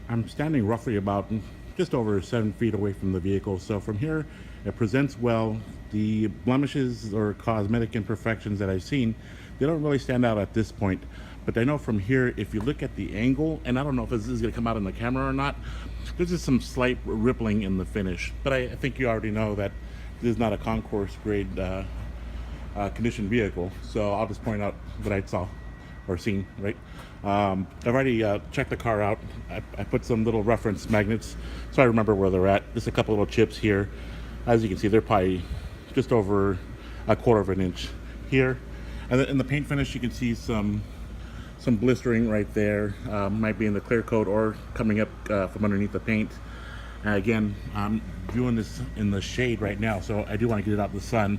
I'm standing roughly about just over 7 feet away from the vehicle. So from here, it presents well. The blemishes or cosmetic imperfections that I've seen, they don't really stand out at this point. But I know from here, if you look at the angle, and I don't know if this is going to come out in the camera or not, there's just some slight rippling in the finish. But I think you already know that this is not a concourse grade conditioned vehicle. So I'll just point out what I saw or seen, right? I've already checked the car out. I put some little reference magnets so I remember where they're at. Just a couple little chips here. As you can see, they're probably just over a quarter of an inch here. And in the paint finish, you can see some blistering right there. Might be in the clear coat or coming up from underneath the paint. Again, I'm viewing this in the shade right now, so I do want to get it out in the sun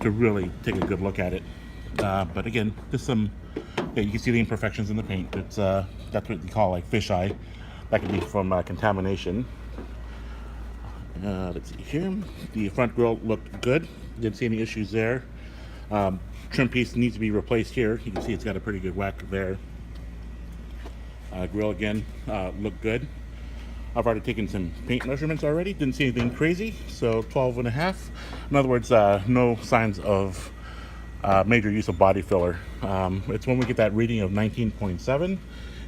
to really take a good look at it. But again, just some, yeah, you can see the imperfections in the paint. It's that's what you call like fisheye. That could be from contamination. Let's see here. The front grille looked good. Didn't see any issues there. Trim piece needs to be replaced here. You can see it's got a pretty good whack there. Grille again looked good. I've already taken some paint measurements already. Didn't see anything crazy. So 12.5. In other words, no signs of major use of body filler. It's when we get that reading of 19.7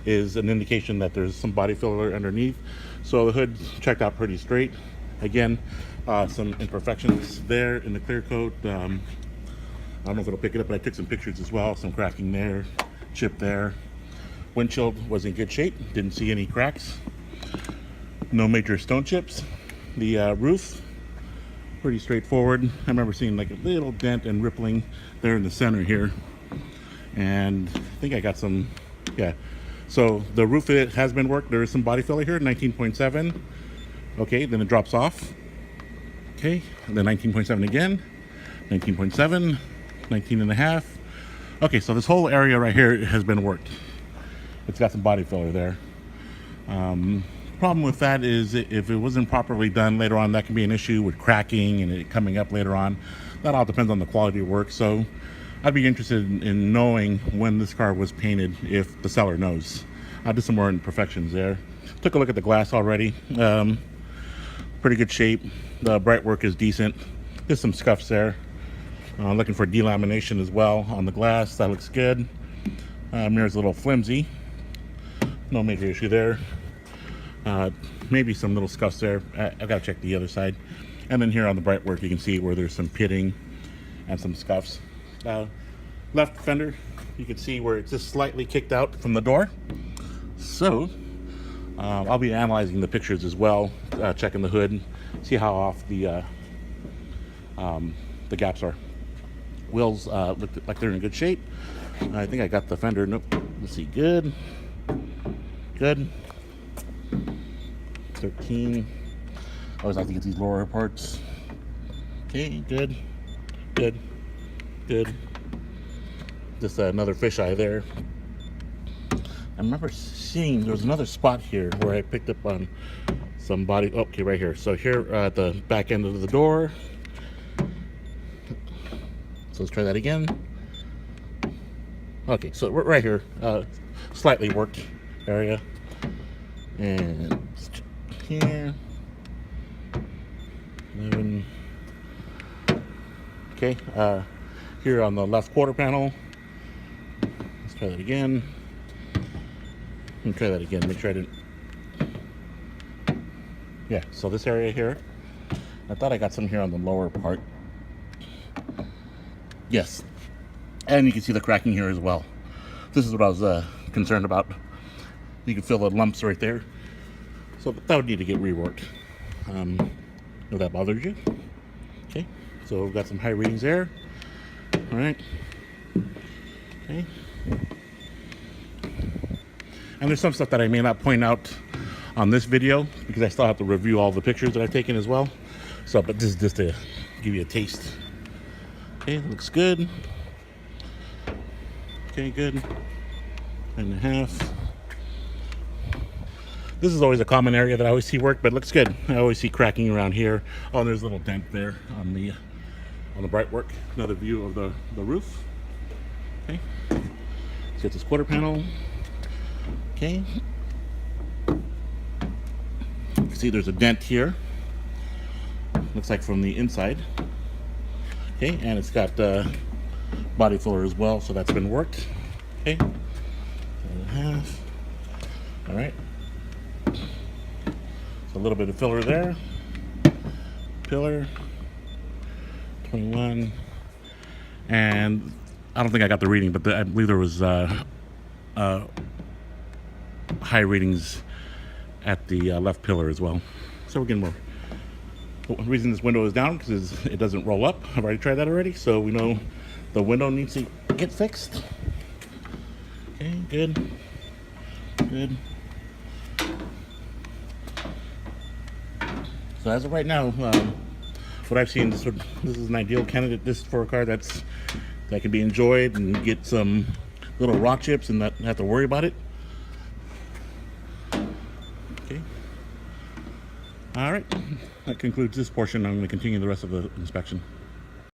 is an indication that there's some body filler underneath. So the hood checked out pretty straight. Again, some imperfections there in the clear coat. I don't know if it'll pick it up, but I took some pictures as well. Some cracking there, chip there. Windshield was in good shape. Didn't see any cracks. No major stone chips. The roof, pretty straightforward. I remember seeing like a little dent and rippling there in the center here. And I think I got some, yeah. So the roof, it has been worked. There is some body filler here, 19.7. Okay, then it drops off. Okay, and then 19.7 again, 19.7, 19.5. Okay, so this whole area right here has been worked. It's got some body filler there. Problem with that is if it wasn't properly done later on, that can be an issue with cracking and it coming up later on. That all depends on the quality of work. So I'd be interested in knowing when this car was painted if the seller knows. I did some more imperfections there. Took a look at the glass already. Pretty good shape. The bright work is decent. There's some scuffs there. Looking for delamination as well on the glass. That looks good. Mirror's a little flimsy. No major issue there. Maybe some little scuffs there. I've got to check the other side. And then here on the bright work, you can see where there's some pitting and some scuffs. Left fender, you can see where it's just slightly kicked out from the door. So I'll be analyzing the pictures as well, checking the hood, see how off the gaps are. Wheels look like they're in good shape. I think I got the fender. Nope. Let's see. Good. 13. Always like to get these lower parts. Okay, good. Just another fisheye there. I remember seeing there was another spot here where I picked up on some body. Oh, okay, right here. So here at the back end of the door. So let's try that again. Okay, so right here, slightly worked area. And here. 11. Okay, here on the left quarter panel. Let's try that again. Let me try that again. Make sure I didn't. Yeah, so this area here. I thought I got some here on the lower part. Yes, and you can see the cracking here as well. This is what I was concerned about. You can feel the lumps right there. So that would need to get reworked. If that bothers you. Okay, so we've got some high readings there. All right. Okay. And there's some stuff that I may not point out on this video because I still have to review all the pictures that I've taken as well. So, but this is just to give you a taste. Okay, looks good. Okay, good. 9.5. This is always a common area that I always see work, but it looks good. I always see cracking around here. Oh, and there's a little dent there on the bright work. Another view of the roof. Okay. Let's get this quarter panel. Okay. see there's a dent here. Looks like from the inside. Okay, and it's got body filler as well, so that's been worked. Okay, 7.5. All right. So a little bit of filler there. Pillar 21, and I don't think I got the reading, but I believe there was high readings at the left pillar as well. So we're getting more. The reason this window is down because it doesn't roll up. I've already tried that already, so we know the window needs to get fixed. Okay, good, good. So as of right now, what I've seen, this is an ideal candidate for a car that can be enjoyed and get some little rock chips and not have to worry about it. Okay. All right, that concludes this portion. I'm going to continue the rest of the inspection.